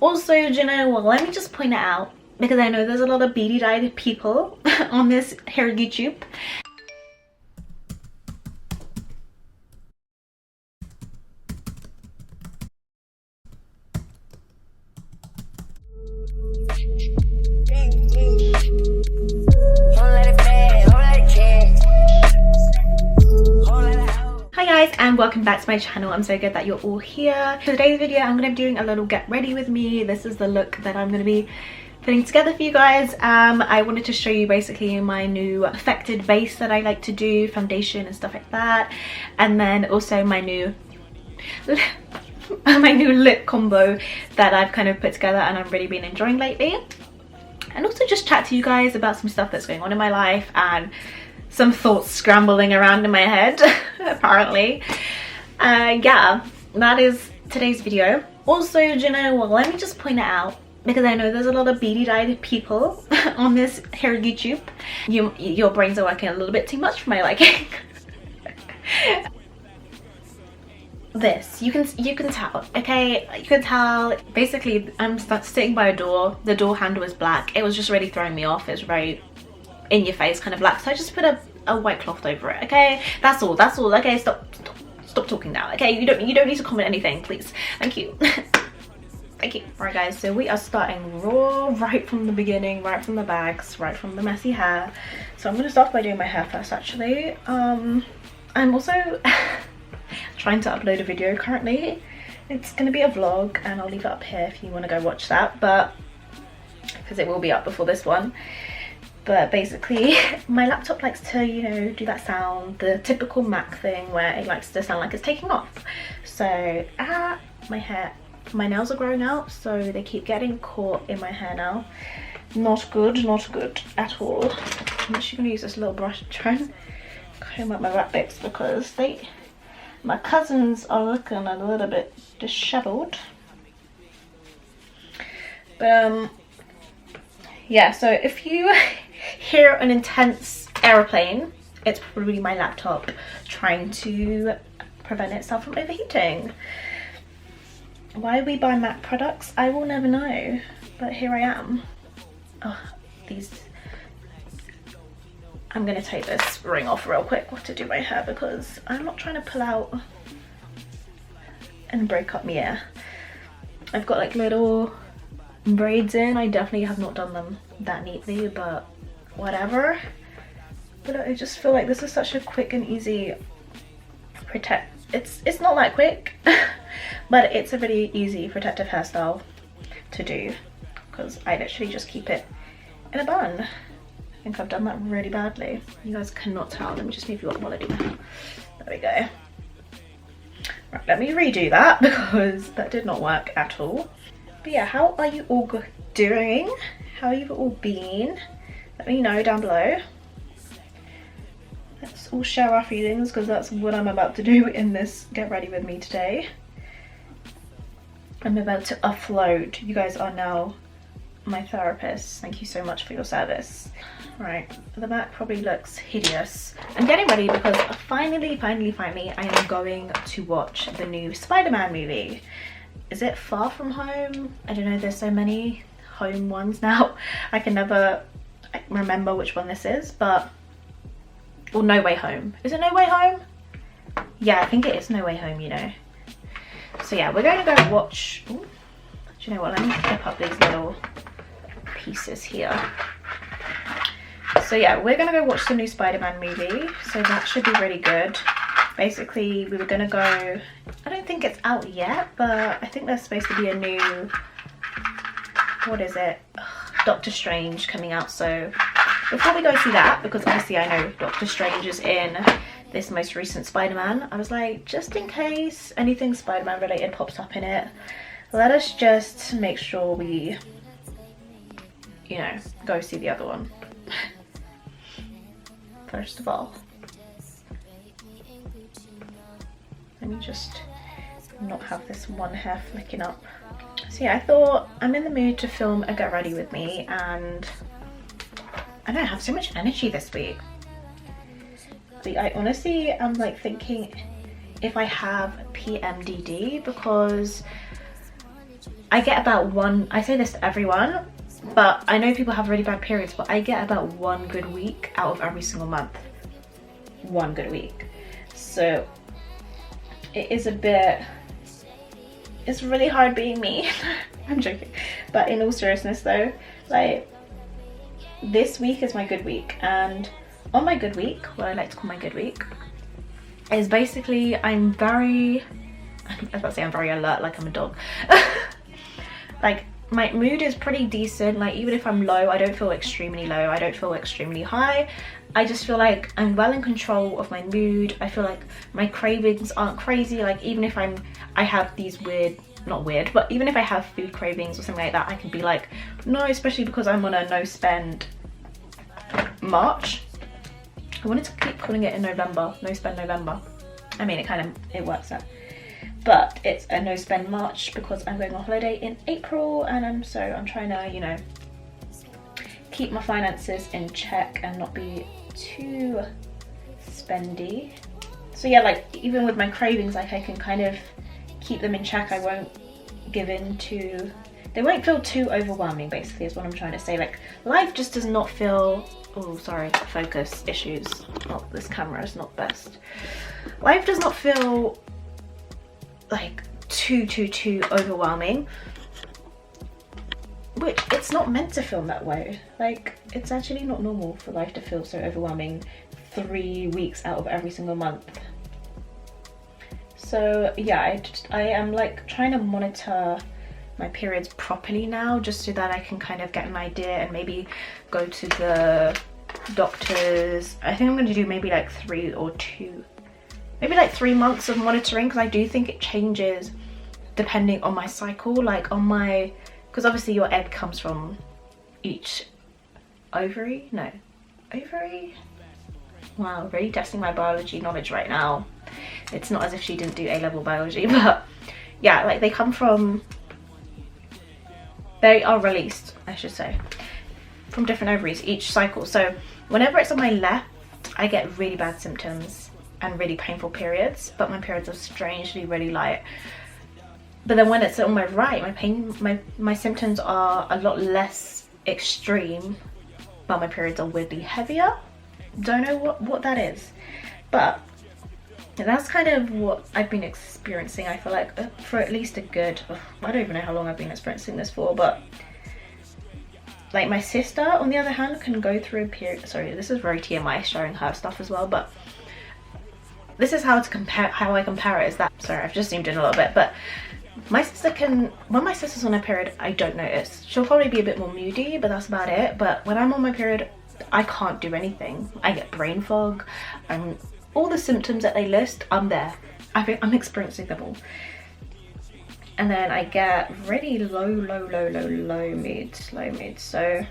Also, you know what, let me just point it out, because I know there's a lot of beady-eyed people on this here YouTube. Hi guys, and welcome back to my channel. I'm so good that you're all here. For today's video, I'm going to be doing a little get ready with me. This is the look that I'm going to be putting together for you guys. I wanted to show you basically my new affected base that I like to do, foundation and stuff like that, and then also my new lip combo that I've kind of put together and I've really been enjoying lately, and also just chat to you guys about some stuff that's going on in my life and some thoughts scrambling around in my head apparently. Yeah, that is today's video. Also, you know what, let me just point it out, because I know there's a lot of beady-eyed people on this here YouTube. Your brains are working a little bit too much for my liking. This, you can tell, okay? You can tell, basically I'm sitting by a door, the door handle is black. It was just really throwing me off. It's very in your face kind of black, so I just put a white cloth over it. Okay, that's all, okay? Stop talking now, okay? You don't need to comment anything, please. Thank you. Thank you. Alright guys, so we are starting raw, right from the beginning, right from the bags, right from the messy hair. So I'm going to start by doing my hair first actually. I'm also trying to upload a video currently. It's going to be a vlog and I'll leave it up here if you want to go watch that, but because it will be up before this one. But basically my laptop likes to, you know, do that sound, the typical Mac thing where it likes to sound like it's taking off. So my nails are growing out, so they keep getting caught in my hair now. Not good at all. I'm actually going to use this little brush to try and comb up my rat bits, because my cousins are looking a little bit disheveled. But yeah, so if you hear an intense aeroplane, it's probably my laptop trying to prevent itself from overheating. Why we buy Mac products, I will never know, but here I am. Oh, I'm gonna take this ring off real quick to do my hair, because I'm not trying to pull out and break up my ear. I've got like little braids in. I definitely have not done them that neatly, but whatever. But I just feel like this is such a quick and easy it's not that quick but it's a really easy protective hairstyle to do, because I literally just keep it in a bun. I think I've done that really badly. You guys cannot tell. Let me just move you up while I do my hair. There we go. Right, let me redo that because that did not work at all. But yeah, how are you all doing? How have you all been? Let me know down below. Let's all share our feelings, because that's what I'm about to do in this get ready with me today. I'm about to offload. You guys are now my therapists. Thank you so much for your service. Right, the back probably looks hideous. I'm getting ready because finally I am going to watch the new Spider-Man movie. Is it Far From Home? I don't know, there's so many home ones now. I can never remember which one this is, but or No Way Home. Is it No Way Home? Yeah, I think it is No Way Home, you know. So yeah, we're going to go watch. Ooh, do you know what, let me clip up these little pieces here. So yeah, we're gonna go watch the new Spider-Man movie, so that should be really good. Basically, we were gonna go, I don't think it's out yet, but I think there's supposed to be a new, what is it, Doctor Strange coming out. So before we go see that, because obviously I know Doctor Strange is in this most recent Spider-Man, I was like, just in case anything Spider-Man related pops up in it, let us just make sure we, you know, go see the other one. First of all, let me just not have this one hair flicking up. So yeah, I thought I'm in the mood to film a get ready with me, and I don't have so much energy this week. I honestly am like thinking if I have PMDD, because I get about one, I say this to everyone, but I know people have really bad periods, but I get about one good week out of every single month. One good week. So it is a bit, it's really hard being me. I'm joking. But in all seriousness though, like this week is my good week, and on my good week, what I like to call my good week, is basically I was about to say I'm very alert, like I'm a dog. Like my mood is pretty decent. Like even if I'm low, I don't feel extremely low, I don't feel extremely high. I just feel like I'm well in control of my mood. I feel like my cravings aren't crazy. Like even if I have these weird, not weird, but even if I have food cravings or something like that, I can be like, no, especially because I'm on a no spend March. I wanted to keep calling it in November, no spend November. I mean, it works out. But it's a no spend March because I'm going on holiday in April, and I'm trying to, you know, keep my finances in check and not be too spendy. So yeah, like even with my cravings, like I can kind of keep them in check. I won't give in to, they won't feel too overwhelming, basically is what I'm trying to say. Like life just does not feel, oh sorry, focus issues. Oh, this camera is not best. Life does not feel like too overwhelming, which it's not meant to feel that way. Like it's actually not normal for life to feel so overwhelming 3 weeks out of every single month. So yeah, I am like trying to monitor my periods properly now, just so that I can kind of get an idea and maybe go to the doctors. I think I'm going to do maybe like 3 or 2, maybe like 3 months of monitoring, because I do think it changes depending on my cycle. Like on my, because obviously your egg comes from each ovary. Wow, really testing my biology knowledge right now. It's not as if she didn't do A-level biology, but yeah, like they are released, I should say, from different ovaries each cycle. So whenever it's on my left, I get really bad symptoms and really painful periods, but my periods are strangely really light. But then when it's on my right, my symptoms are a lot less extreme, but my periods are weirdly heavier. Don't know what that is, but that's kind of what I've been experiencing. I feel like for at least a good, I don't even know how long I've been experiencing this for, but like my sister on the other hand can go through a period, sorry, this is very TMI showing her stuff as well, but this is how I compare it is that, sorry, I've just zoomed in a little bit, but my sister can, when my sister's on her period, I don't notice. She'll probably be a bit more moody, but that's about it. But when I'm on my period, I can't do anything. I get brain fog, and all the symptoms that they list, I'm there. I'm experiencing them all. And then I get really low mood. So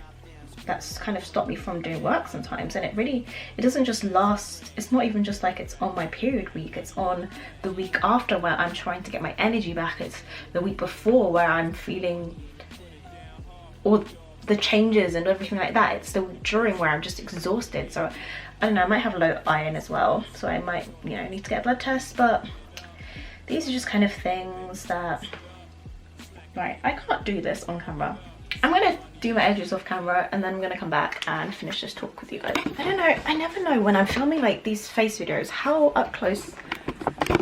that's kind of stopped me from doing work sometimes. And it doesn't just last, it's not even just like it's on my period week, it's on the week after where I'm trying to get my energy back. It's the week before where I'm feeling all the changes and everything like that. It's still during where I'm just exhausted. So I don't know, I might have low iron as well, so I might, you know, need to get a blood test. But these are just kind of things that, right, I can't do this on camera. I'm gonna do my edges off camera and then I'm gonna come back and finish this talk with you guys. I don't know, I never know when I'm filming like these face videos, how up close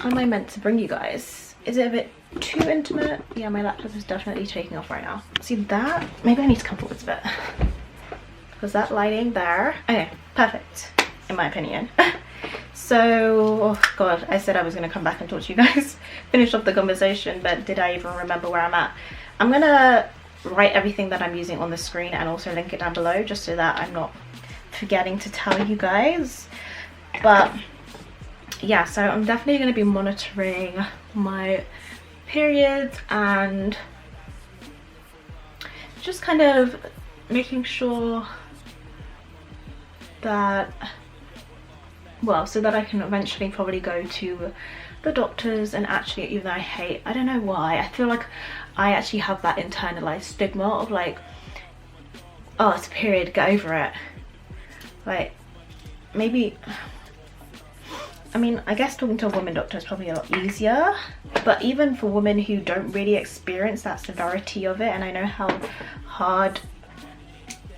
am I meant to bring you guys? Is it a bit too intimate? Yeah, my laptop is definitely taking off right now. See that? Maybe I need to come forwards a bit. Was that lighting there? Okay, perfect, in my opinion. So, oh god, I said I was gonna come back and talk to you guys, finish off the conversation, but did I even remember where I'm at? I'm gonna write everything that I'm using on the screen and also link it down below, just so that I'm not forgetting to tell you guys. But yeah, so I'm definitely going to be monitoring my periods and just kind of making sure that, well, so that I can eventually probably go to the doctors. And actually, even though I don't know why, I feel like I actually have that internalized stigma of like, oh, it's a period, get over it. Like, maybe, I mean, I guess talking to a woman doctor is probably a lot easier, but even for women who don't really experience that severity of it, and I know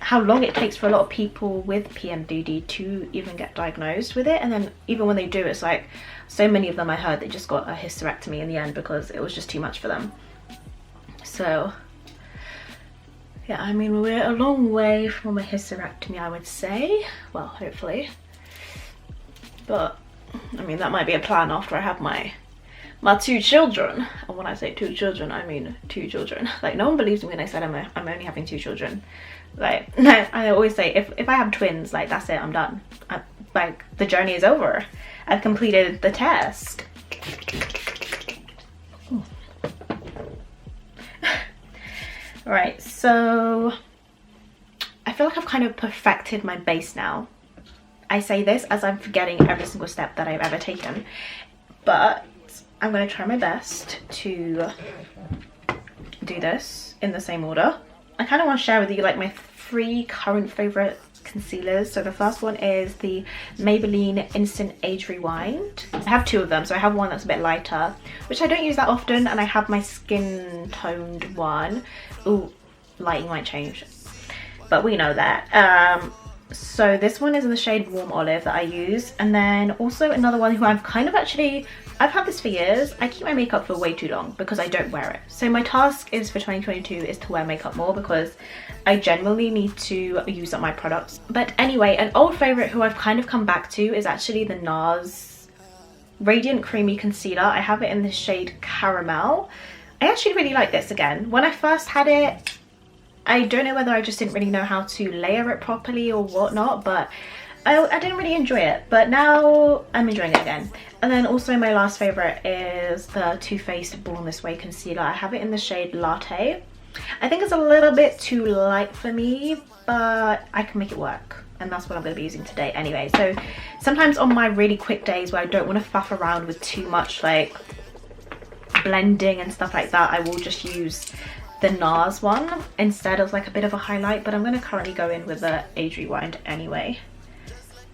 how long it takes for a lot of people with PMDD to even get diagnosed with it, and then even when they do, it's like so many of them I heard they just got a hysterectomy in the end because it was just too much for them. So yeah, I mean, we're a long way from a hysterectomy, I would say. Well, hopefully. But I mean, that might be a plan after I have my 2 children. And when I say 2 children, I mean 2 children. Like, no one believes me when I said I'm only having 2 children. Like, no, I always say if I have twins, like, that's it, I'm done. Like, the journey is over. I've completed the task. Right, so I feel like I've kind of perfected my base now. I say this as I'm forgetting every single step that I've ever taken, but I'm going to try my best to do this in the same order. I kind of want to share with you like my 3 current favorite concealers. So the first one is the Maybelline Instant Age Rewind. I have 2 of them, so I have one that's a bit lighter, which I don't use that often, and I have my skin toned one. Ooh, lighting might change, but we know that. So this one is in the shade Warm Olive that I use, and then also another one who I've had this for years. I keep my makeup for way too long because I don't wear it. So my task is for 2022 is to wear makeup more because I generally need to use up my products. But anyway, an old favorite who I've kind of come back to is actually the NARS Radiant Creamy Concealer. I have it in the shade Caramel. I actually really like this again. When I first had it, I don't know whether I just didn't really know how to layer it properly or whatnot, but I didn't really enjoy it, but now I'm enjoying it again. And then also my last favorite is the Too Faced Born This Way concealer. I have it in the shade Latte. I think it's a little bit too light for me, but I can make it work, and that's what I'm going to be using today anyway. So sometimes on my really quick days where I don't want to faff around with too much like blending and stuff like that, I will just use the NARS one instead of like a bit of a highlight, but I'm going to currently go in with the Age Rewind anyway.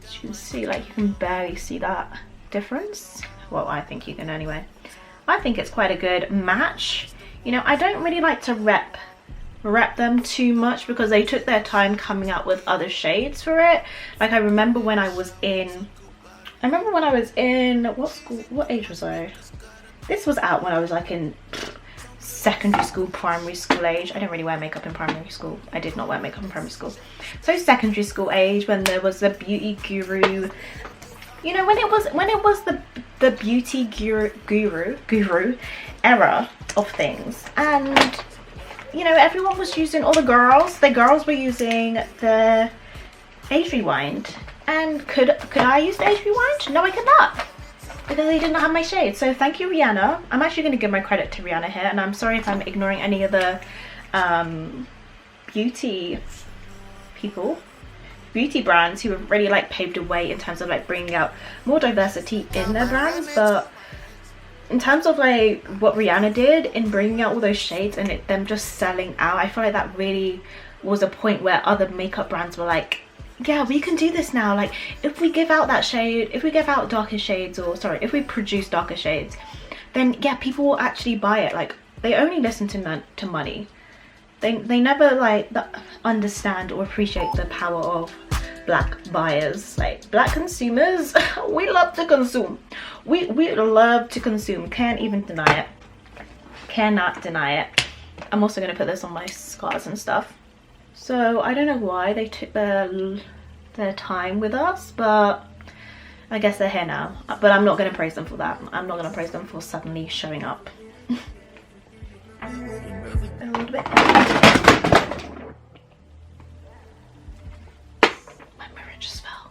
As you can see, like, you can barely see that difference. Well, I think you can anyway. I think it's quite a good match. You know, I don't really like to rep them too much because they took their time coming out with other shades for it. Like, I remember when I was in what school, what age was I? This was out when I was like in secondary school, primary school age. I didn't really wear makeup in primary school. I did not wear makeup in primary school. So secondary school age, when there was the beauty guru, you know, when it was the beauty guru era of things, and you know, everyone was using, all the girls were using the Age Rewind. And could I use the Age Rewind? No, I could not, because they did not have my shade. So thank you, Rihanna. I'm actually going to give my credit to Rihanna here, and I'm sorry if I'm ignoring any of the beauty brands who have really like paved the way in terms of like bringing out more diversity in their brands. But in terms of like what Rihanna did in bringing out all those shades and them just selling out, I feel like that really was a point where other makeup brands were like, yeah, we can do this now. Like, if we give out that shade, if we give out darker shades, or sorry, if we produce darker shades, then yeah, people will actually buy it. Like, they only listen to money. They never like understand or appreciate the power of black buyers. Like, black consumers, we love to consume. We love to consume. Can't even deny it. Cannot deny it. I'm also gonna put this on my scars and stuff. So I don't know why they took their time with us, but I guess they're here now. But I'm not going to praise them for that. I'm not going to praise them for suddenly showing up. A little bit. My mirror just fell.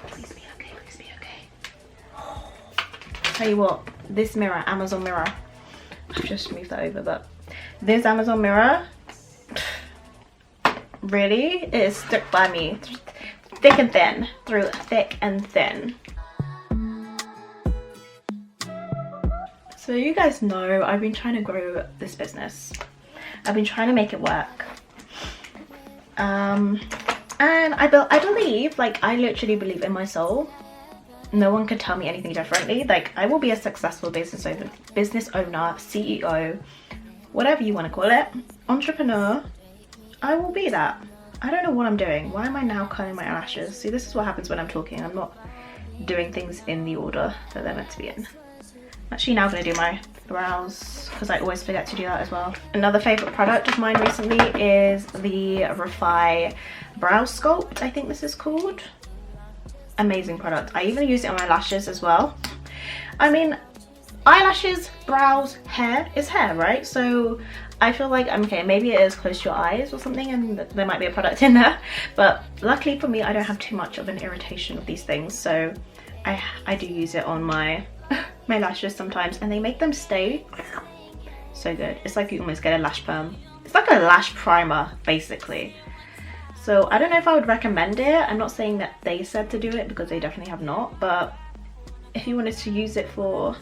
Please be okay, please be okay. Tell you what, this mirror, Amazon mirror, I've just moved that over, but this Amazon mirror, really, it is stuck by me thick and thin, through thick and thin. So you guys know I've been trying to grow this business. I've been trying to make it work. And I believe, like, I literally believe in my soul no one could tell me anything differently. Like, I will be a successful business owner, CEO, whatever you want to call it, entrepreneur. I will be that. I don't know what I'm doing. Why am I now curling my eyelashes? See, this is what happens when I'm talking. I'm not doing things in the order that they're meant to be in. I'm actually now going to do my brows because I always forget to do that as well. Another favourite product of mine recently is the Refi Brow Sculpt, I think this is called. Amazing product. I even use it on my lashes as well. I mean, eyelashes, brows, hair is hair, right? So I feel like, okay, maybe it is close to your eyes or something and there might be a product in there, but luckily for me, I don't have too much of an irritation of these things, so I do use it on my my lashes sometimes, and they make them stay so good. It's like you almost get a lash perm. It's like a lash primer basically. So I don't know if I would recommend it. I'm not saying that they said to do it because they definitely have not, but if you wanted to use it for,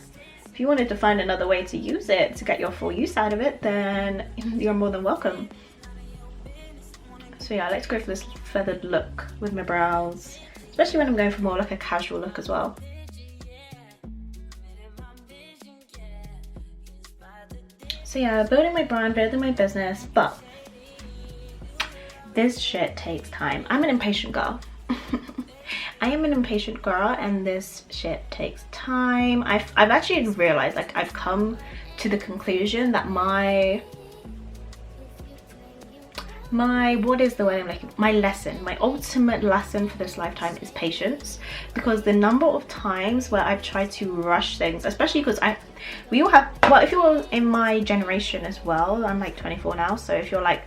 if you wanted to find another way to use it to get your full use out of it, then you're more than welcome. So yeah, I like to go for this feathered look with my brows, especially when I'm going for more like a casual look as well. So yeah, building my brand, building my business, but this shit takes time. I'm an impatient girl. I am an impatient girl and this shit takes time. I've actually realized, like, I've come to the conclusion that my what is the word I'm looking for? My ultimate lesson for this lifetime is patience, because the number of times where I've tried to rush things, especially because we all have, well, if you're in my generation as well, I'm like 24 now, so if you're like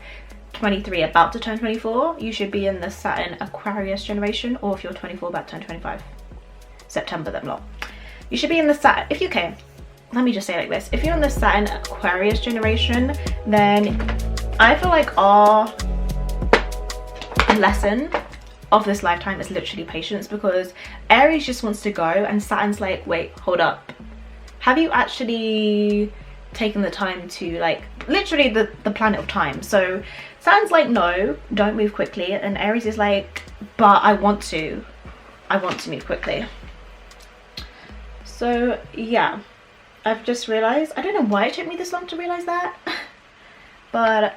23 about to turn 24, you should be in the Saturn Aquarius generation, or if you're 24 about to turn 25, September, them lot, you should be in the Saturn, if you can, let me just say it like this, if you're in the Saturn Aquarius generation, then I feel like our lesson of this lifetime is literally patience, because Aries just wants to go and Saturn's like, wait, hold up, have you actually taken the time to, like, literally the planet of time. So Saturn's like, no, don't move quickly, and Aries is like, but I want to move quickly. So yeah, I've just realized, I don't know why it took me this long to realize that, but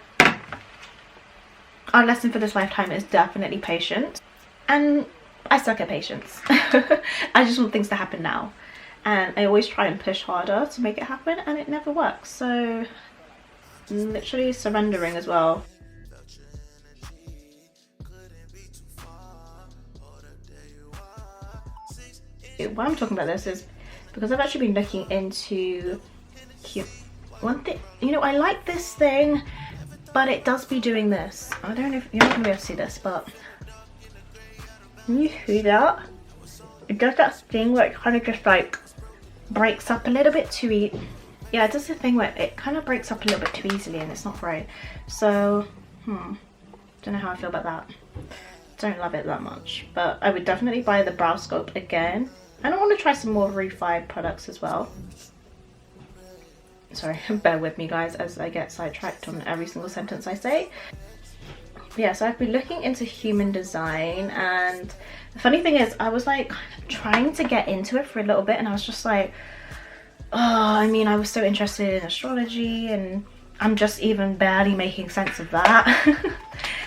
our lesson for this lifetime is definitely patience, and I suck at patience. I just want things to happen now, and I always try and push harder to make it happen, and it never works. So literally surrendering as well. Why I'm talking about this is because I've actually been looking into one thing. You know, I like this thing, but it does be doing this. I don't know if you're not gonna be able to see this, but can you see that? It does that thing where it kind of just like breaks up a little bit too easily. Yeah, it does the thing where it kind of breaks up a little bit too easily, and it's not right. So don't know how I feel about that. Don't love it that much, but I would definitely buy the brow sculpt again, and I want to try some more Refi products as well. Sorry, bear with me guys as I get sidetracked on every single sentence I say. Yeah, so I've been looking into human design, and the funny thing is I was like trying to get into it for a little bit, and I was just like, oh, I mean, I was so interested in astrology, and I'm just even barely making sense of that.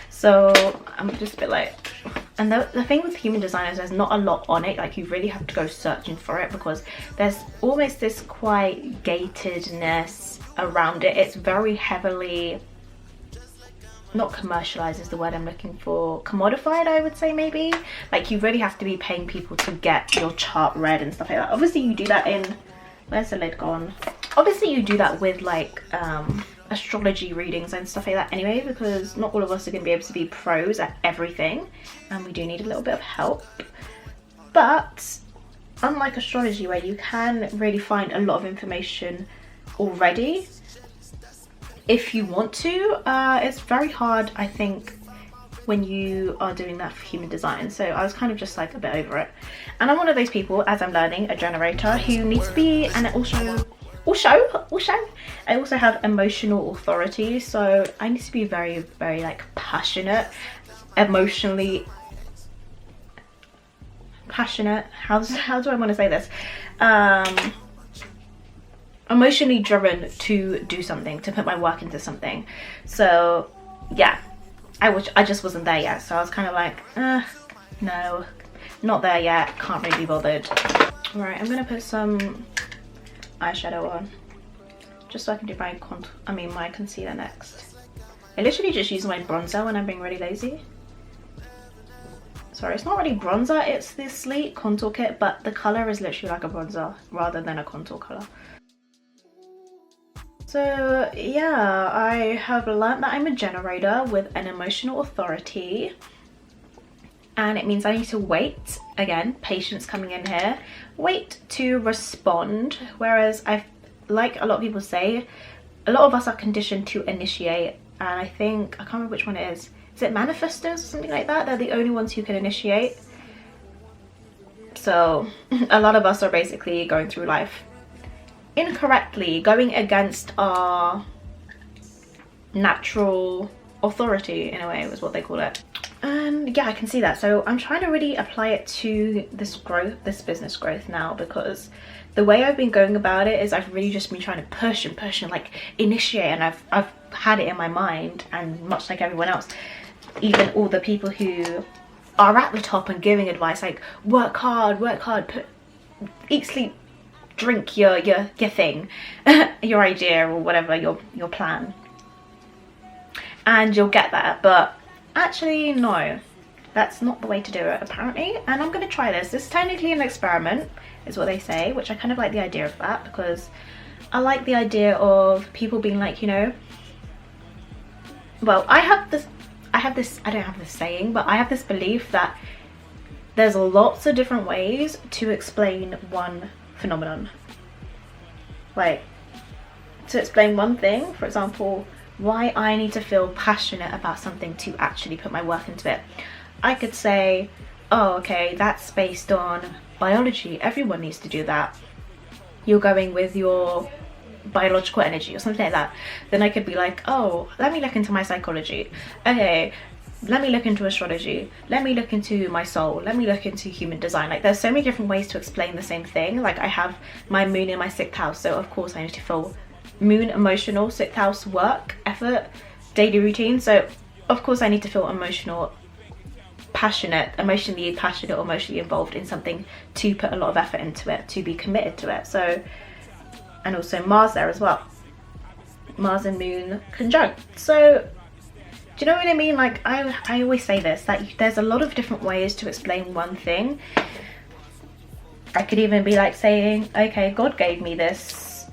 So I'm just a bit like, and the thing with human design is there's not a lot on it. Like, you really have to go searching for it, because there's almost this quite gatedness around it. It's very heavily, not commercialized is the word I'm looking for, commodified, I would say, maybe. Like, you really have to be paying people to get your chart read and stuff like that. Obviously you do that in, where's the lid gone? Obviously you do that with like astrology readings and stuff like that anyway, because not all of us are going to be able to be pros at everything, and we do need a little bit of help. But unlike astrology, where you can really find a lot of information already if you want to, it's very hard, I think, when you are doing that for human design. So I was kind of just like a bit over it, and I'm one of those people, as I'm learning, a generator, who needs to be, and it also I also have emotional authority, so I need to be very, very like passionate, emotionally passionate, how do I want to say this, emotionally driven to do something, to put my work into something. So yeah, I just wasn't there yet, so I was kind of like, no, not there yet, can't really be bothered. All right, I'm gonna put some eyeshadow on just so I can do my concealer next. I literally just use my bronzer when I'm being really lazy. Sorry, it's not really bronzer, it's this sleek contour kit, but the color is literally like a bronzer rather than a contour color. So yeah, I have learned that I'm a generator with an emotional authority, and it means I need to wait, again, patience coming in here, wait to respond. Whereas like a lot of people say, a lot of us are conditioned to initiate, and I think, I can't remember which one it is it manifestors or something like that? They're the only ones who can initiate. So a lot of us are basically going through life incorrectly, going against our natural authority, in a way, was what they call it. And yeah, I can see that. So I'm trying to really apply it to this business growth now, because the way I've been going about it is I've really just been trying to push and like initiate, and I've had it in my mind, and much like everyone else, even all the people who are at the top and giving advice like work hard, eat, sleep, drink your thing, your idea or whatever, your plan, and you'll get that. But actually no, that's not the way to do it apparently, and I'm going to try this. This is technically an experiment is what they say, which I kind of like the idea of that, because I like the idea of people being like, you know, well, I don't have this saying, but I have this belief that there's lots of different ways to explain one phenomenon. Like, to explain one thing, for example, why I need to feel passionate about something to actually put my work into it. I could say, oh, okay, that's based on biology, everyone needs to do that. You're going with your biological energy or something like that. Then I could be like, oh, let me look into my psychology. Okay, let me look into astrology. Let me look into my soul. Let me look into human design. Like, there's so many different ways to explain the same thing. Like, I have my moon in my 6th house, so of course I need to feel moon emotional, 6th house work, effort, daily routine. So of course I need to feel emotionally passionate or emotionally involved in something to put a lot of effort into it, to be committed to it. So, and also Mars there as well, Mars and moon conjunct. So do you know what I mean? Like, I always say this, that there's a lot of different ways to explain one thing. I could even be like saying, okay, God gave me this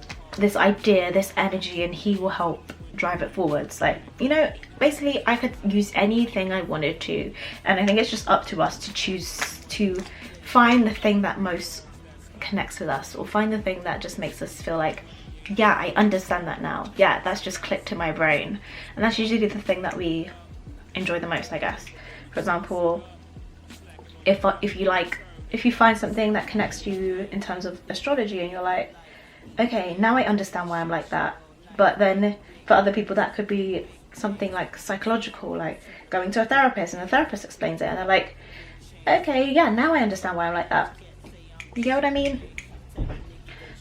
idea, this energy, and he will help drive it forwards. Like, you know, basically I could use anything I wanted to, and I think it's just up to us to choose to find the thing that most connects with us, or find the thing that just makes us feel like, yeah, I understand that now. Yeah, that's just clicked to my brain. And that's usually the thing that we enjoy the most, I guess. For example, if you find something that connects to you in terms of astrology, and you're like, okay, now I understand why I'm like that. But then for other people that could be something like psychological, like going to a therapist, and the therapist explains it, and they're like, okay, yeah, now I understand why I'm like that. You get what I mean?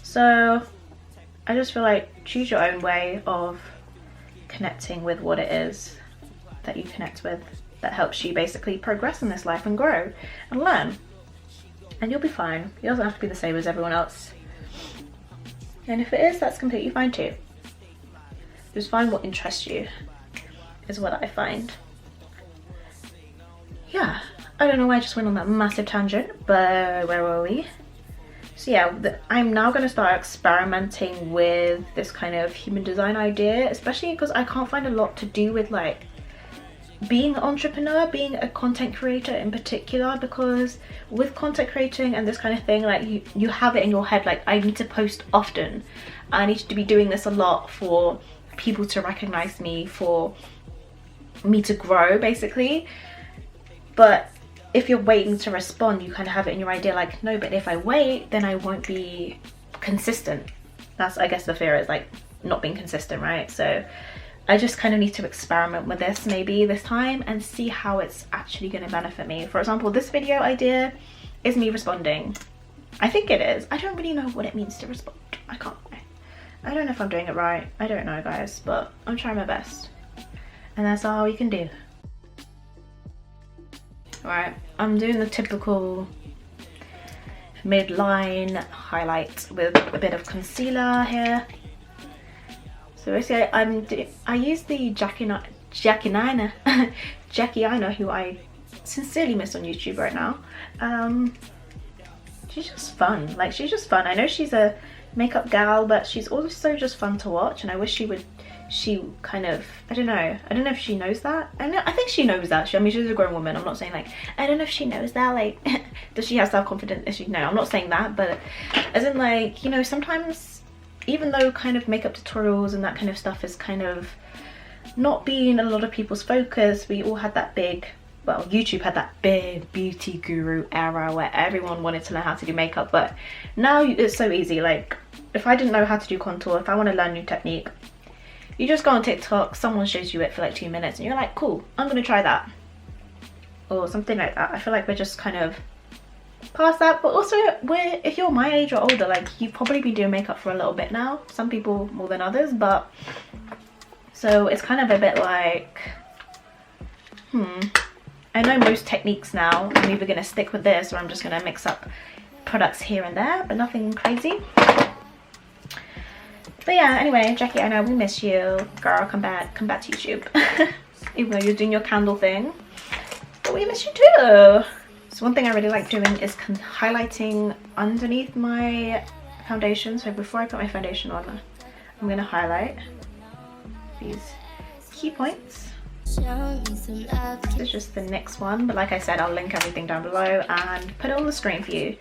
So I just feel like choose your own way of connecting with what it is that you connect with, that helps you basically progress in this life and grow and learn, and you'll be fine. You don't have to be the same as everyone else. And if it is, that's completely fine too. Just find what interests you, is what I find. Yeah, I don't know why I just went on that massive tangent, but where were we? So yeah, I'm now going to start experimenting with this kind of human design idea, especially because I can't find a lot to do with like being an entrepreneur, being a content creator in particular, because with content creating and this kind of thing, like you have it in your head, like, I need to post often, I need to be doing this a lot for people to recognize me, for me to grow basically. But if you're waiting to respond, you kind of have it in your idea like, no, but if I wait, then I won't be consistent. That's, I guess, the fear is like not being consistent, right? So I just kind of need to experiment with this maybe this time and see how it's actually going to benefit me. For example, this video idea is me responding. I think it is. I don't really know what it means to respond. I can't lie. I don't know if I'm doing it right. I don't know, guys, but I'm trying my best. And that's all we can do. Alright, I'm doing the typical midline highlight with a bit of concealer here. So basically I use the Jackie Ina, who I sincerely miss on YouTube right now. She's just fun. Like, she's just fun. I know she's a makeup gal, but she's also just fun to watch, and I wish she kind of, I don't know if she knows that. I think she knows that. I mean, she's a grown woman. I'm not saying like, I don't know if she knows that, like does she have self-confidence? No, I'm not saying that, but as in, like, you know, sometimes even though kind of makeup tutorials and that kind of stuff is kind of not being a lot of people's focus, we all had that big, well, YouTube had that big beauty guru era where everyone wanted to learn how to do makeup. But now it's so easy. Like, if I didn't know how to do contour, if I want to learn new technique, you just go on TikTok, someone shows you it for like 2 minutes and you're like, cool, I'm gonna try that, or something like that. I feel like we're just kind of past that. But also, if you're my age or older, like, you've probably been doing makeup for a little bit now, some people more than others, but so it's kind of a bit like, I know most techniques now. I'm either gonna stick with this or I'm just gonna mix up products here and there, but nothing crazy. But yeah, anyway, Jackie, I know we miss you, girl. Come back to YouTube. Even though you're doing your candle thing, but we miss you too. So one thing I really like doing is highlighting underneath my foundation. So before I put my foundation on, I'm gonna highlight these key points. This is just the next one, but like I said, I'll link everything down below and put it on the screen for you,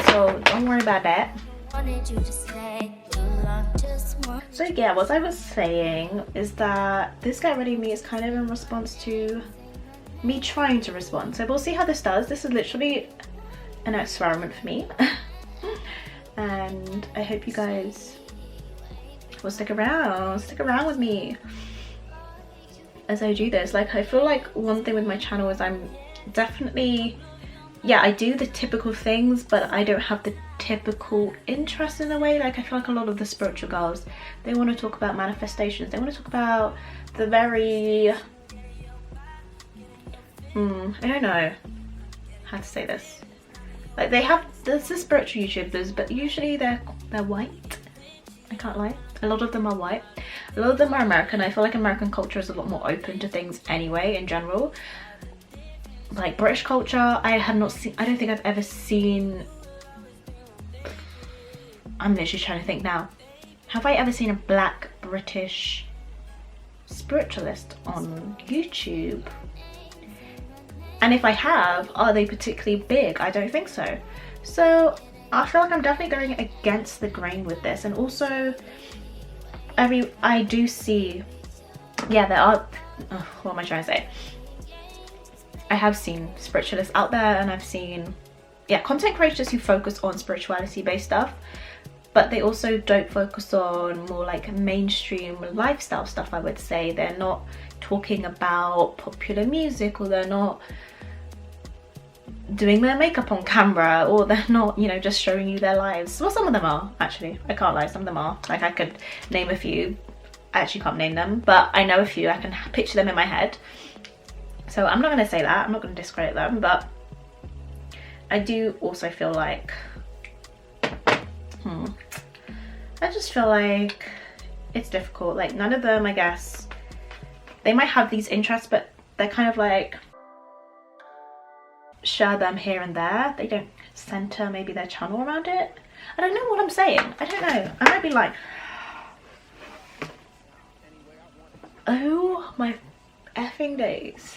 so don't worry about that. So yeah, what I was saying is that this Get Ready With Me is kind of in response to me trying to respond. So we'll see how this does. This is literally an experiment for me. And I hope you guys will stick around with me as I do this. Like, I feel like one thing with my channel is I'm definitely, yeah, I do the typical things, but I don't have the typical interest in a way. Like, I feel like a lot of the spiritual girls, they want to talk about manifestations, they want to talk about the very I don't know how to say this. Like, there's the spiritual YouTubers, but usually they're white. I can't lie. A lot of them are white. A lot of them are American. I feel like American culture is a lot more open to things anyway, in general. Like, British culture, I don't think I've ever seen, I'm literally trying to think now. Have I ever seen a black British spiritualist on YouTube? And if I have, are they particularly big? I don't think so. So I feel like I'm definitely going against the grain with this. And also, I do see, yeah, there are, what am I trying to say? I have seen spiritualists out there, and I've seen, yeah, content creators who focus on spirituality based stuff, but they also don't focus on more like mainstream lifestyle stuff, I would say. They're not talking about popular music, or they're not doing their makeup on camera, or they're not, you know, just showing you their lives. Well, some of them are, actually. I can't lie, some of them are. Like, I could name a few. I actually can't name them, but I know a few. I can picture them in my head. So I'm not going to say that. I'm not going to discredit them, but I do also feel like, I just feel like it's difficult. Like, none of them, I guess, they might have these interests, but they're kind of like, share them here and there. They don't center maybe their channel around it. I don't know what I'm saying. I don't know. I might be like, oh my effing days.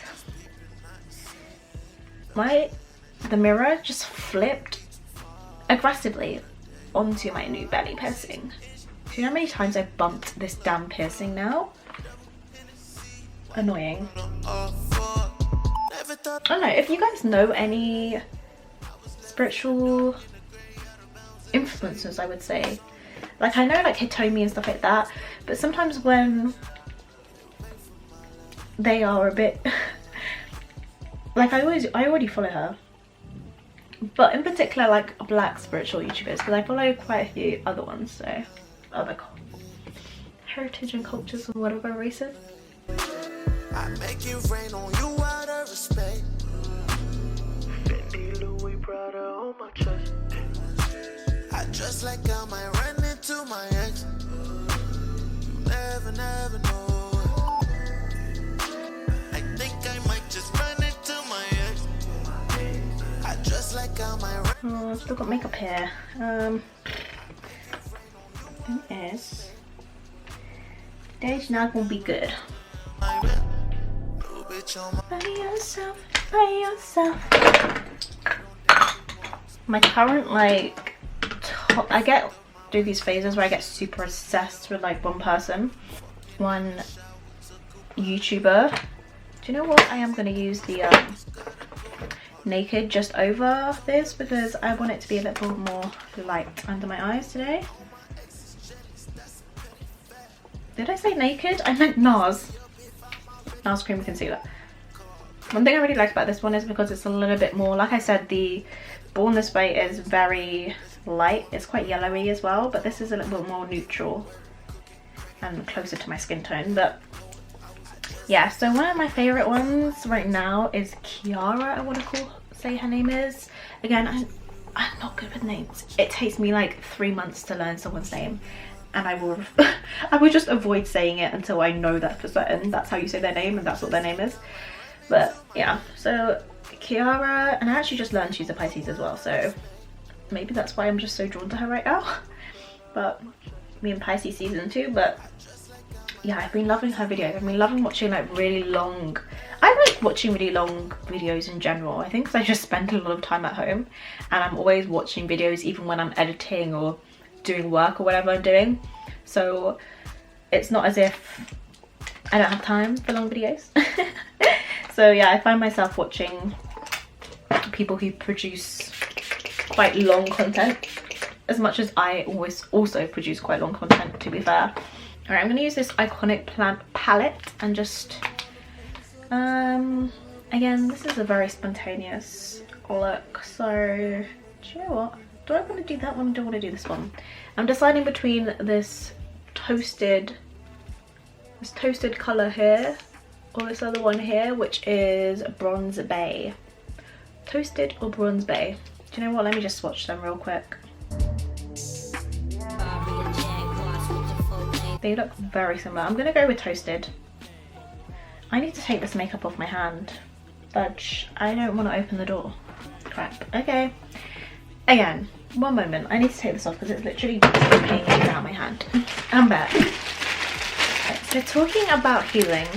The mirror just flipped aggressively onto my new belly piercing. Do you know how many times I've bumped this damn piercing now? Annoying. I don't know, if you guys know any spiritual influencers, I would say. Like, I know like Hitomi and stuff like that, but sometimes when they are a bit like, I already follow her, but in particular like black spiritual YouTubers, because I follow quite a few other ones, so other heritage and cultures and whatever races. I make it rain on you out of respect. Fendi, Louis, Prada on my chest. I dress like I might run into my ex. You never know. I think I might just run into my ex. I dress like I might run. Oh, I've still got makeup here. Yes. Today's not gonna be good. By yourself, by yourself. My current like top, I get through these phases where I get super obsessed with like one person, one YouTuber. Do you know what? I am gonna use the naked just over this because I want it to be a little more light under my eyes today. Did I say naked? I meant NARS. NARS Cream Concealer. One thing I really like about this one is because it's a little bit more, like I said, the Born This Way is very light. It's quite yellowy as well, but this is a little bit more neutral and closer to my skin tone. But yeah, so one of my favorite ones right now is Kiara, I want to say her name is. Again, I'm not good with names. It takes me like 3 months to learn someone's name, and I will just avoid saying it until I know that for certain that's how you say their name and that's what their name is. But yeah, so Kiara, and I actually just learned she's a Pisces as well, so maybe that's why I'm just so drawn to her right now. But me and Pisces season 2. But yeah, I've been loving her videos. I've been loving watching like really long, I like watching really long videos in general. I think because I just spend a lot of time at home and I'm always watching videos even when I'm editing or doing work or whatever I'm doing. So it's not as if I don't have time for long videos. So yeah, I find myself watching people who produce quite long content as much as I always also produce quite long content, to be fair. Alright, I'm going to use this Iconic Plant palette and just again, this is a very spontaneous look, so do you know what, do I want to do that one or do I want to do this one? I'm deciding between this toasted colour here or this other one here, which is Bronze Bay. Toasted or Bronze Bay? Do you know what, let me just swatch them real quick. They look very similar. I'm gonna go with Toasted. I need to take this makeup off my hand. Fudge, I don't want to open the door. Crap. Okay. Again, one moment. I need to take this off because it's literally hanging down my hand. I'm back. Okay, so talking about healing,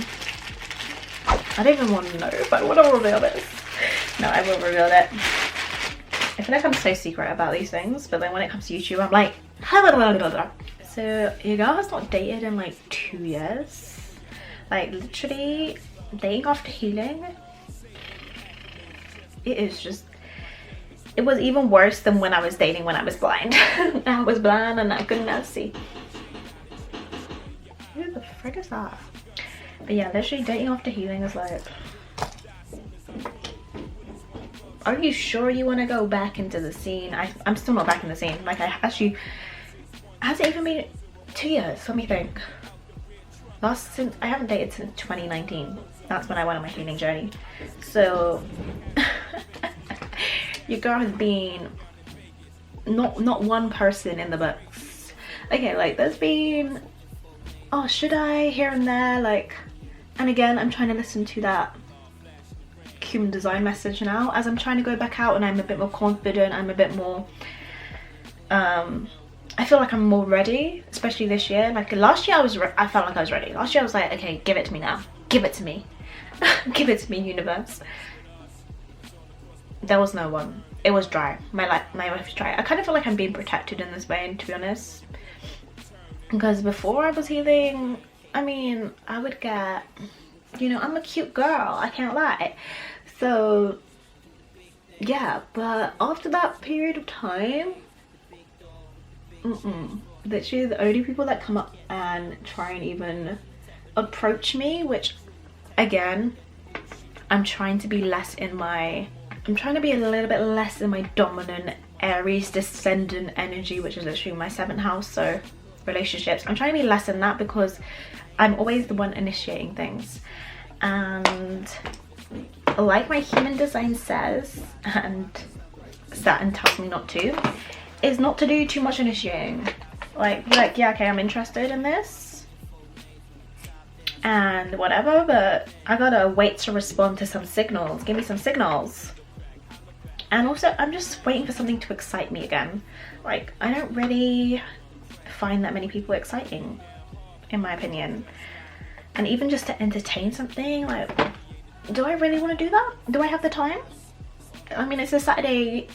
I don't even want to know if I want to reveal this. No, I will reveal it. I feel like I'm so secret about these things, but then when it comes to YouTube, I'm like, so your girl has not dated in like 2 years. Like literally dating after healing, it is just, it was even worse than when I was dating when I was blind. I was blind and I could not see. Who the frick is that? But yeah, literally dating after healing is like, are you sure you want to go back into the scene? I'm still not back in the scene. Like I actually, has it even been 2 years? Let me think. I haven't dated since 2019. That's when I went on my healing journey. So your girl has been not one person in the books. Okay, like there's been, oh, should I, here and there, like, and again I'm trying to listen to that human design message now as I'm trying to go back out and I'm a bit more confident. I'm a bit more I feel like I'm more ready, especially this year. Like last year I felt like I was ready. Last year I was like, okay, give it to me now. Give it to me. Give it to me, universe. There was no one. It was dry. My life is dry. I kind of feel like I'm being protected in this way, to be honest. Because before I was healing, I mean, I would get, you know, I'm a cute girl. I can't lie. So yeah, but after that period of time, literally the only people that come up and try and even approach me, which again I'm trying to be less in my I'm trying to be a little bit less in my dominant Aries descendant energy, which is literally my 7th house, so relationships. I'm trying to be less in that because I'm always the one initiating things. And like my human design says, and Saturn tells me not to, is not to do too much initiating. Like, be like, yeah, okay, I'm interested in this and whatever, but I gotta wait to respond to some signals. Give me some signals. And also, I'm just waiting for something to excite me again. Like, I don't really find that many people exciting, in my opinion. And even just to entertain something, like, do I really want to do that? Do I have the time? I mean, it's a Saturday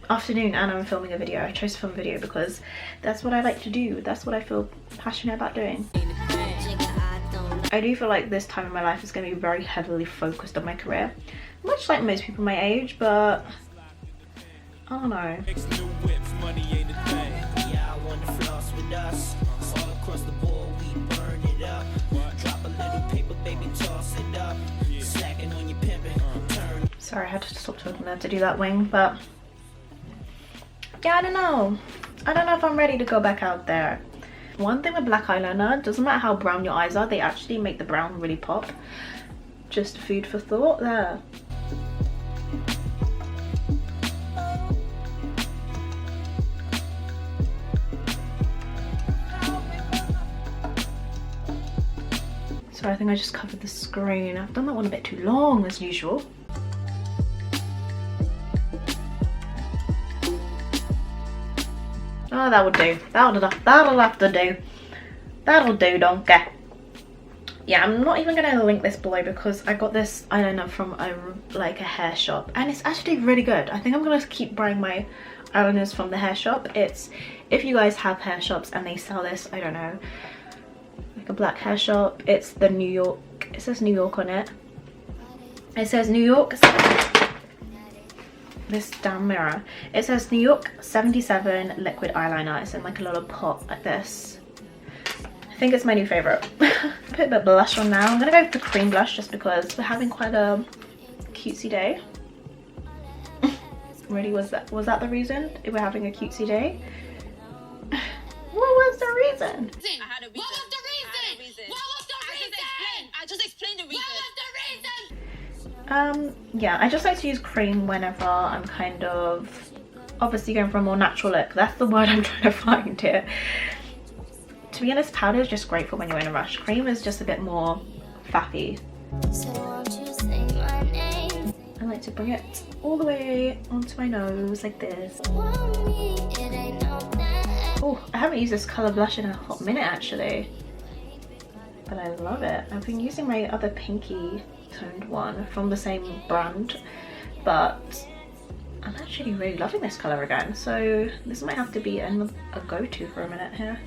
afternoon and I'm filming a video. I chose to film a video because that's what I like to do. That's what I feel passionate about doing. I do feel like this time in my life is going to be very heavily focused on my career, much like most people my age, but I don't know. Sorry, I had to stop talking there to do that wing, but yeah, I don't know. I don't know if I'm ready to go back out there. One thing with black eyeliner, doesn't matter how brown your eyes are, they actually make the brown really pop. Just food for thought there. Sorry, I think I just covered the screen. I've done that one a bit too long as usual. Oh, that would do. That'll have to do. That'll do, donkey. Yeah, I'm not even gonna link this below because I got this eyeliner from a hair shop and it's actually really good. I think I'm gonna keep buying my eyeliners from the hair shop. It's, if you guys have hair shops and they sell this, I don't know, like a black hair shop. It's the New York. It says New York on it. It says New York. This damn mirror. It says New York 77 liquid eyeliner. It's in like a little pot like this. I think it's my new favorite. Put a bit of blush on now. I'm gonna go for cream blush just because we're having quite a cutesy day. Really, was that the reason we're having a cutesy day? What was the reason? I had a reason. What was the reason? What was the reason? I just explained the reason. What was the reason? Yeah, I just like to use cream whenever I'm kind of obviously going for a more natural look. That's the word I'm trying to find here. To be honest, powder is just great for when you're in a rush. Cream is just a bit more faffy. So won't you say my name? I like to bring it all the way onto my nose like this. Oh, I haven't used this colour blush in a hot minute actually, but I love it. I've been using my other pinky toned one from the same brand, but I'm actually really loving this colour again, so this might have to be a go-to for a minute here.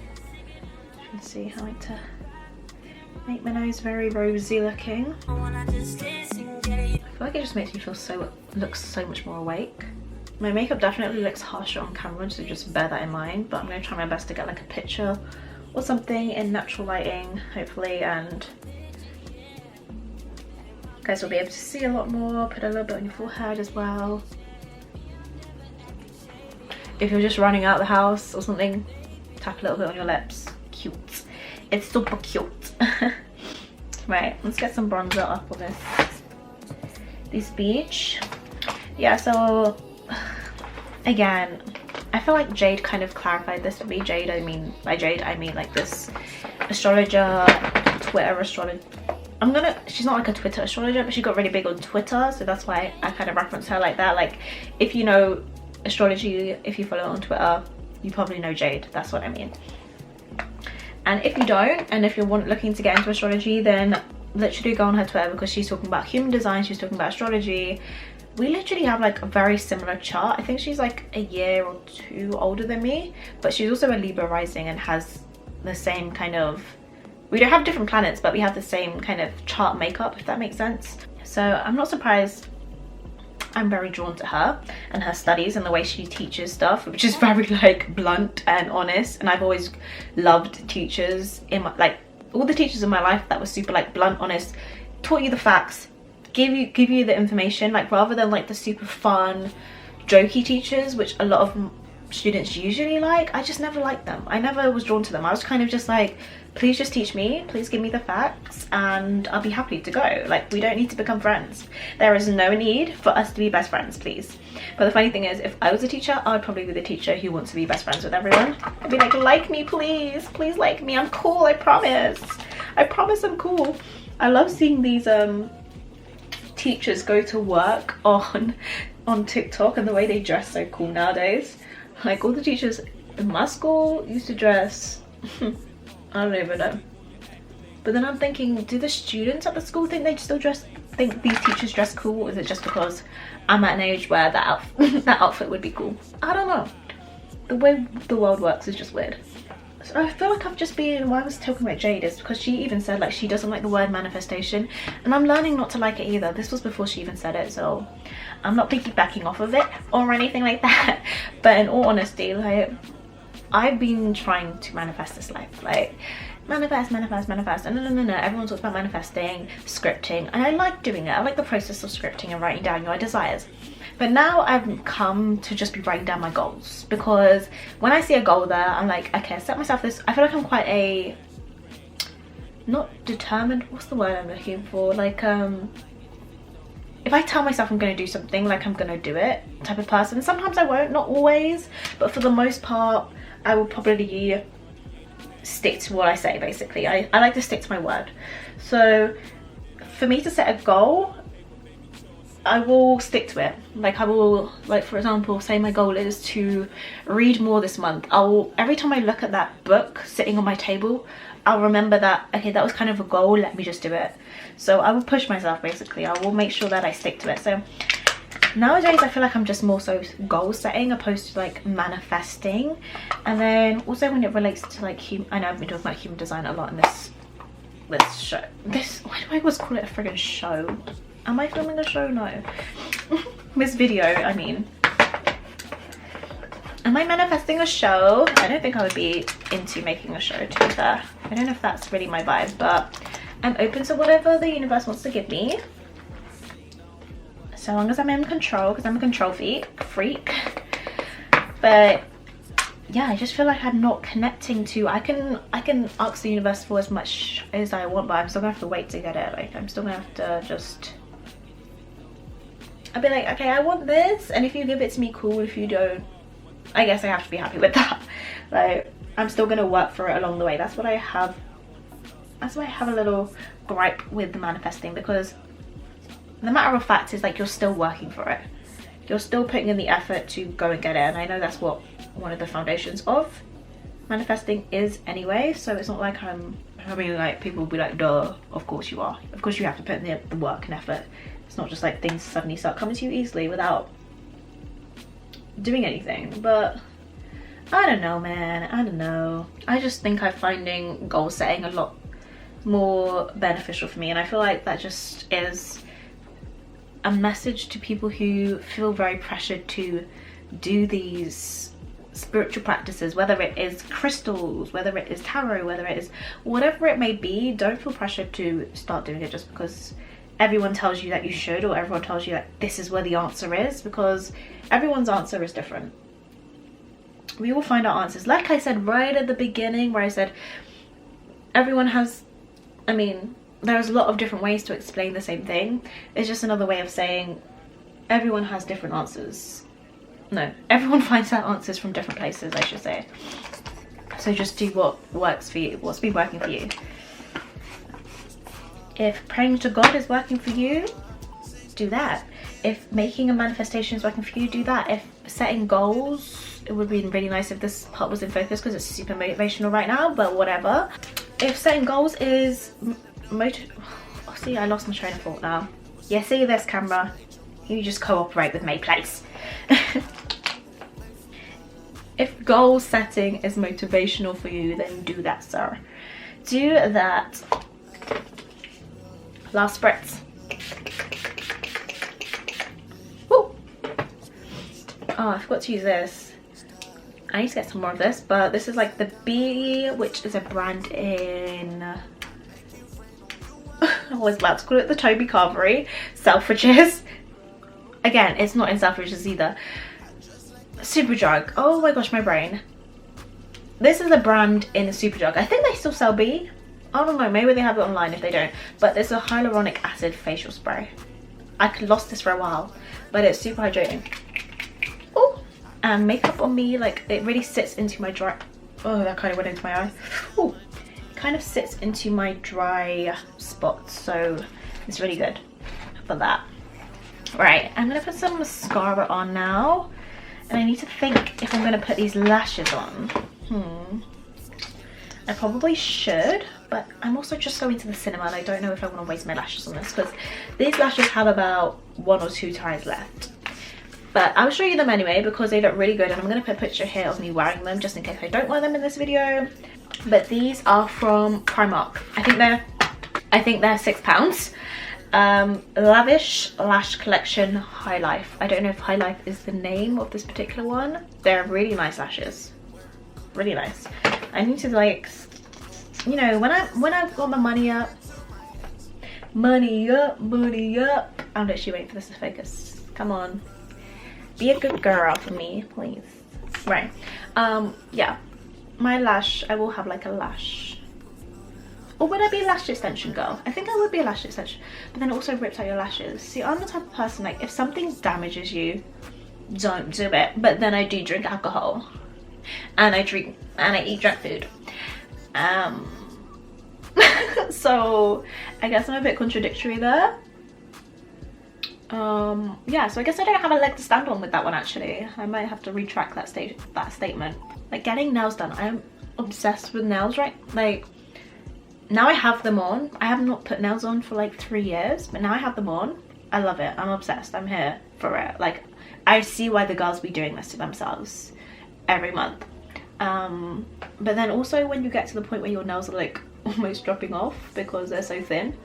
You can see how I like to make my nose very rosy looking. I feel like it just makes me feel look so much more awake. My makeup definitely looks harsher on camera, so just bear that in mind, but I'm going to try my best to get like a picture or something in natural lighting, hopefully, and you guys will be able to see a lot more. Put a little bit on your forehead as well. If you're just running out of the house or something, tap a little bit on your lips. Cute. It's super cute. Right, let's get some bronzer up on this beach. Yeah, so again, I feel like Jade kind of clarified this for me. Jade, I mean, by Jade I mean like this astrologer, Twitter astrologer. She's not like a Twitter astrologer, but she got really big on Twitter, so that's why I kind of reference her like that. Like, if you know astrology, if you follow her on Twitter, you probably know Jade. That's what I mean. And if you don't, and if you're looking to get into astrology, then literally go on her Twitter because she's talking about human design, she's talking about astrology. We literally have like a very similar chart. I think she's like a year or two older than me, but she's also a Libra rising and has the same kind of, we don't have different planets, but we have the same kind of chart makeup, if that makes sense. So I'm not surprised. I'm very drawn to her and her studies and the way she teaches stuff, which is very like blunt and honest. And I've always loved teachers in my, like all the teachers in my life that were super like blunt, honest, taught you the facts, give you the information, like rather than like the super fun jokey teachers, which a lot of students usually like. I just never liked them. I never was drawn to them. I was kind of just like, please just teach me, please give me the facts, and I'll be happy to go. Like, we don't need to become friends. There is no need for us to be best friends, please. But the funny thing is, if I was a teacher, I'd probably be the teacher who wants to be best friends with everyone. I'd be like me, please like me, I'm cool, I promise I'm cool. I love seeing these teachers go to work on TikTok, and the way they dress so cool nowadays. Like, all the teachers in my school used to dress I don't even know. But then I'm thinking, do the students at the school think these teachers dress cool? Or is it just because I'm at an age where that outfit would be cool? I don't know. The way the world works is just weird. So I feel like I've just been, why I was talking about Jade is because she even said like she doesn't like the word manifestation, and I'm learning not to like it either. This was before she even said it, so I'm not piggybacking off of it or anything like that. But in all honesty, like, I've been trying to manifest this life, like manifest, and no, everyone talks about manifesting, scripting, and I like doing it. I like the process of scripting and writing down your desires. But now I've come to just be writing down my goals, because when I see a goal there, I'm like, okay, I set myself this. I feel like I'm quite a, not determined, what's the word I'm looking for, like if I tell myself I'm going to do something, like I'm going to do it type of person. Sometimes I won't, not always, but for the most part I will probably stick to what I say, basically. I like to stick to my word. So for me to set a goal, I will stick to it. Like, I will, like, for example, say my goal is to read more this month. Every time I look at that book sitting on my table, I'll remember that, okay, that was kind of a goal, let me just do it. So I will push myself, basically. I will make sure that I stick to it. So nowadays I feel like I'm just more so goal setting opposed to like manifesting. And then also when it relates to like I know I've been talking about human design a lot in this show. Why do I always call it a friggin' show? Am I filming a show? No. This video, I mean. Am I manifesting a show? I don't think I would be into making a show, to be fair. I don't know if that's really my vibe, but I'm open to whatever the universe wants to give me. So long as I'm in control, because I'm a control freak. But yeah, I just feel like I'm not connecting to, I can ask the universe for as much as I want, but I'm still gonna have to wait to get it. Like, I'm still gonna have to just, I'll be like, okay, I want this, and if you give it to me, cool. If you don't, I guess I have to be happy with that. Like, I'm still gonna work for it along the way. That's why I have a little gripe with the manifesting, because the matter of fact is, like, you're still working for it. You're still putting in the effort to go and get it, and I know that's what one of the foundations of manifesting is anyway. So it's not like I mean, like, people will be like, duh, of course you are. Of course you have to put in the work and effort. It's not just like things suddenly start coming to you easily without doing anything. But I don't know, man, I don't know. I just think I'm finding goal setting a lot more beneficial for me, and I feel like that just is a message to people who feel very pressured to do these spiritual practices, whether it is crystals, whether it is tarot, whether it is whatever it may be. Don't feel pressured to start doing it just because everyone tells you that you should, or everyone tells you that this is where the answer is, because everyone's answer is different. We will find our answers. Like I said right at the beginning, where I said everyone has, I mean, there's a lot of different ways to explain the same thing. It's just another way of saying everyone has different answers. No, everyone finds their answers from different places, I should say. So just do what works for you, what's been working for you. If praying to God is working for you, do that. If making a manifestation is working for you, do that. If setting goals, it would be really nice if this part was in focus because it's super motivational right now, but whatever. If setting goals is see, I lost my train of thought now. Yeah, see this, camera, you just cooperate with me, please. If goal setting is motivational for you, then do that, sir. Do that. Last spritz. Woo! Oh, I forgot to use this. I need to get some more of this, but this is like the B, which is a brand in I'm I was about to call it the Toby Carvery Selfridges. Again, it's not in Selfridges either. Superdrug. Oh my gosh, my brain. This is a brand in Superdrug. I think they still sell B. I don't know, maybe they have it online if they don't. But there's a hyaluronic acid facial spray. I lost this for a while, but it's super hydrating. Oh, and makeup on me, like it really sits into my dry. Oh, that kind of went into my eye. Oh, it kind of sits into my dry spots, so it's really good for that. Right, I'm gonna put some mascara on now, and I need to think if I'm gonna put these lashes on. I probably should, but I'm also just going to the cinema and I don't know if I want to waste my lashes on this, because these lashes have about 1 or 2 ties left. But I'll show you them anyway because they look really good, and I'm going to put a picture here of me wearing them just in case I don't wear them in this video. But these are from Primark. I think they're £6. Lavish Lash Collection High Life. I don't know if High Life is the name of this particular one. They're really nice lashes. Really nice. I need to, like, you know, when I've got my money up, I'm literally waiting for this to focus. Come on, be a good girl for me, please. Right, yeah, my lash, I will have like a lash, or would I be a lash extension girl? I think I would be a lash extension, but then it also rips out your lashes. See, I'm the type of person, like, if something damages you, don't do it. But then I do drink alcohol, and I eat junk food. So I guess I'm a bit contradictory there. Yeah, so I guess I don't have a leg to stand on with that one actually. I might have to retract that statement. Like, getting nails done, I'm obsessed with nails, right? Like, now I have them on. I have not put nails on for like 3 years, but now I have them on. I love it. I'm obsessed. I'm here for it. Like, I see why the girls be doing this to themselves every month. But then also when you get to the point where your nails are like almost dropping off because they're so thin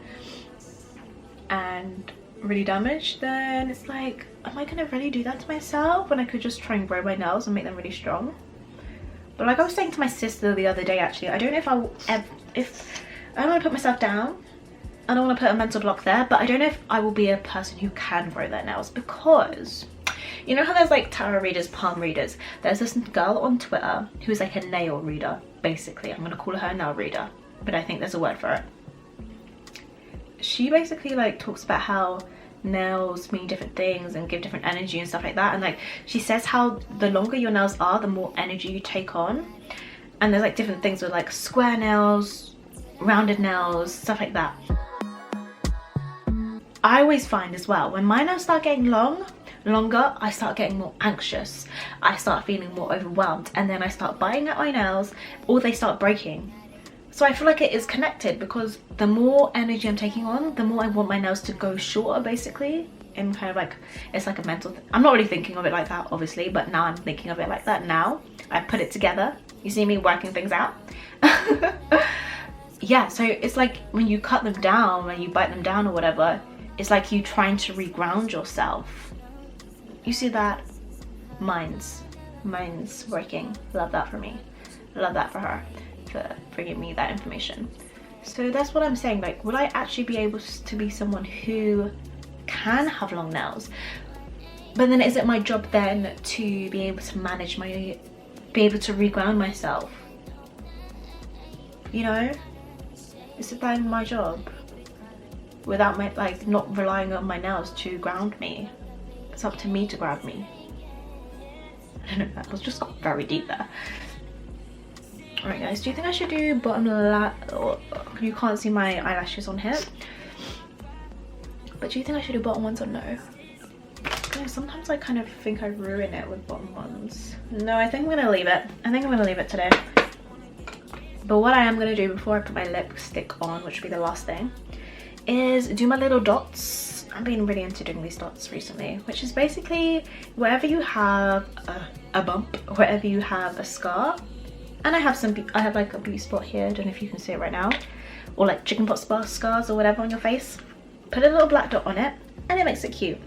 and really damaged, then it's like, am I gonna really do that to myself when I could just try and grow my nails and make them really strong? But like I was saying to my sister the other day, actually, I don't know if I will if I don't want to put myself down, I don't want to put a mental block there, but I don't know if I will be a person who can grow their nails, because you know how there's like tarot readers, palm readers? There's this girl on Twitter who's like a nail reader, basically. I'm gonna call her a nail reader, but I think there's a word for it. She basically like talks about how nails mean different things and give different energy and stuff like that, and like she says how the longer your nails are, the more energy you take on. And there's like different things with like square nails, rounded nails, stuff like that. I always find as well, when my nails start getting longer, I start getting more anxious. I start feeling more overwhelmed, and then I start biting at my nails, or they start breaking. So I feel like it is connected, because the more energy I'm taking on, the more I want my nails to go shorter, basically. And kind of like, it's like a mental thing. I'm not really thinking of it like that, obviously, but now I'm thinking of it like that now. I put it together. You see me working things out. Yeah, so it's like when you cut them down, when you bite them down or whatever, it's like you trying to reground yourself. You see that? Mine's working. Love that for me. Love that for her, for bringing me that information. So that's what I'm saying. Like, would I actually be able to be someone who can have long nails? But then is it my job then to be able to manage be able to reground myself? You know? Is it then my job? Without my, like, not relying on my nails to ground me. It's up to me to ground me. I don't know, that was just got very deep there. Alright guys, do you think I should do bottom you can't see my eyelashes on here. But do you think I should do bottom ones or no? You know, sometimes I kind of think I ruin it with bottom ones. No, I think I'm gonna leave it. I think I'm gonna leave it today. But what I am gonna do before I put my lipstick on, which will be the last thing, is do my little dots. I've been really into doing these dots recently, which is basically wherever you have a bump, wherever you have a scar. And I have like a beauty spot here, I don't know if you can see it right now, or like chicken pot scars or whatever on your face. Put a little black dot on it and it makes it cute.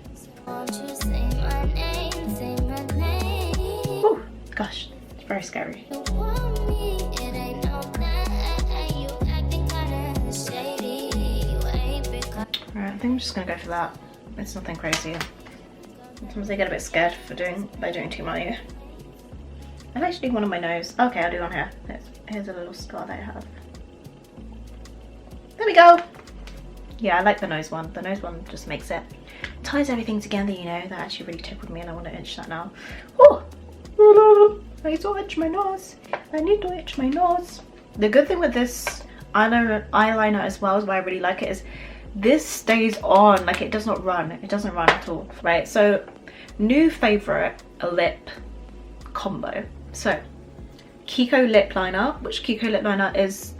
Ooh, gosh, it's very scary. Alright, I think I'm just gonna go for that. It's nothing crazy. Sometimes I get a bit scared by doing too many. I'll actually do one on my nose. Okay, I'll do one here. Here's a little scar that I have. There we go! Yeah, I like the nose one. The nose one just makes it, ties everything together, you know. That actually really tickled me and I want to itch that now. Oh! I need to itch my nose. I need to itch my nose. The good thing with this eyeliner as well, is why I really like it, is this stays on. Like, it does not run. It doesn't run at all, right? So, new favourite, a lip combo. So, Kiko lip liner, which Kiko lip liner is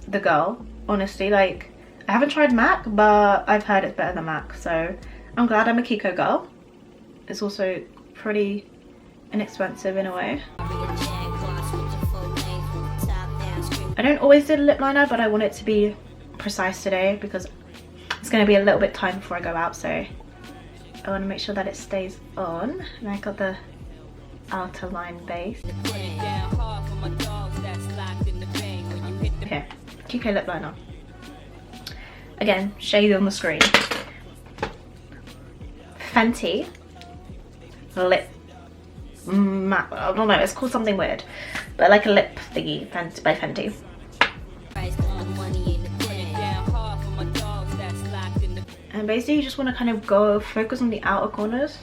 the girl, honestly. Like, I haven't tried MAC, but I've heard it's better than MAC, so I'm glad I'm a Kiko girl. It's also pretty inexpensive in a way. I don't always do the lip liner, but I want it to be precise today because it's going to be a little bit time before I go out, so I want to make sure that it stays on. And I got the outer line base. Okay, Kiko lip liner. Again, shade on the screen. Fenty lip matte. I don't know, it's called something weird, but like a lip thingy by Fenty. And basically you just want to kind of focus on the outer corners.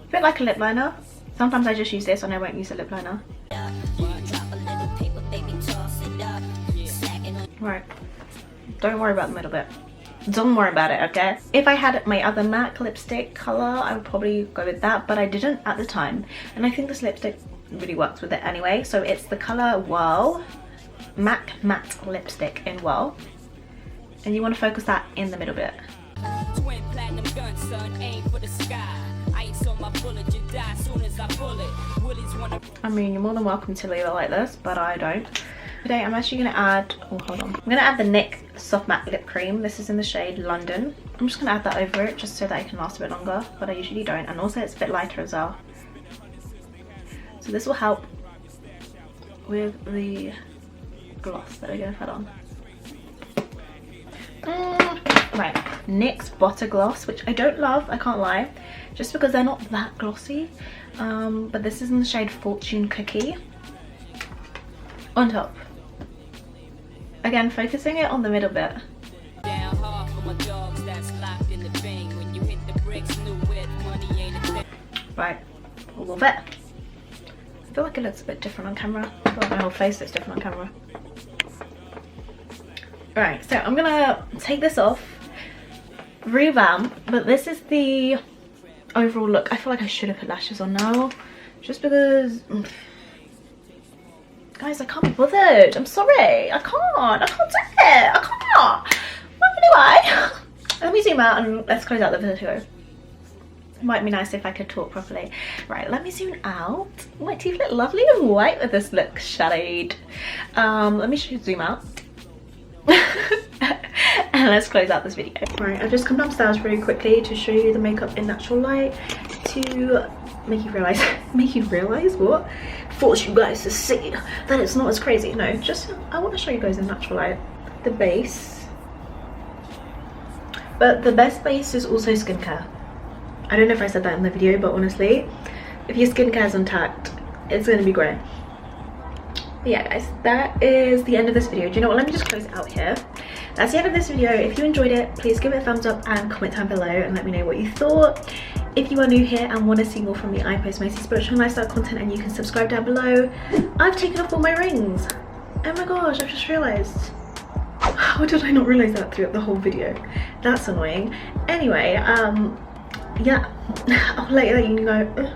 A bit like a lip liner. Sometimes I just use this and I won't use a lip liner. Right. Don't worry about the middle bit. Don't worry about it, okay? If I had my other MAC lipstick color, I would probably go with that, but I didn't at the time. And I think this lipstick really works with it anyway. So it's the color Whirl, MAC matte lipstick in Whirl. And you want to focus that in the middle bit. Twin platinum gun, son, aim for the sky. Ice on my bullet, you die soon as I pull it. Woolies wanna... I mean, you're more than welcome to leave it like this, but I don't. Today I'm actually going to add, oh hold on, I'm going to add the NYX Soft Matte Lip Cream. This is in the shade London. I'm just going to add that over it just so that it can last a bit longer, but I usually don't, and also it's a bit lighter as well. So this will help with the gloss that we're going to put on. Right, NYX Butter Gloss, which I don't love, I can't lie, just because they're not that glossy. But this is in the shade Fortune Cookie. On top. Again, focusing it on the middle bit. Right, all of it. I feel like it looks a bit different on camera. I feel like my whole face looks different on camera. Alright, so I'm gonna take this off, revamp, but this is the overall look. I feel like I should have put lashes on now, just because... Guys, I can't be bothered. I'm sorry. I can't do it. I can't. What do I? Let me zoom out and let's close out the video. It might be nice if I could talk properly. Right, let me zoom out. My teeth look lovely and white with this look shade. Let me zoom out. And let's close out this video. Right, I've just come downstairs really quickly to show you the makeup in natural light to make you realize what? Force you guys to see that it's not as crazy. No, just I want to show you guys in natural light the base, but the best base is also skincare. I don't know if I said that in the video, but honestly, if your skincare is intact, it's going to be great. But yeah guys, that is the end of this video. Do you know what, let me just close it out here. That's the end of this video. If you enjoyed it, please give it a thumbs up and comment down below and let me know what you thought. If you are new here and want to see more from me, I post mostly spiritual and lifestyle content, and you can subscribe down below. I've taken off all my rings. Oh my gosh, I've just realised. How did I not realise that throughout the whole video? That's annoying. Anyway, yeah, I'll let you know.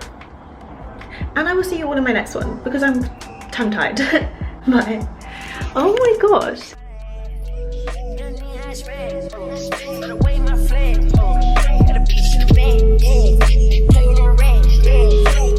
And I will see you all in my next one because I'm tongue-tied. Bye. Oh my gosh.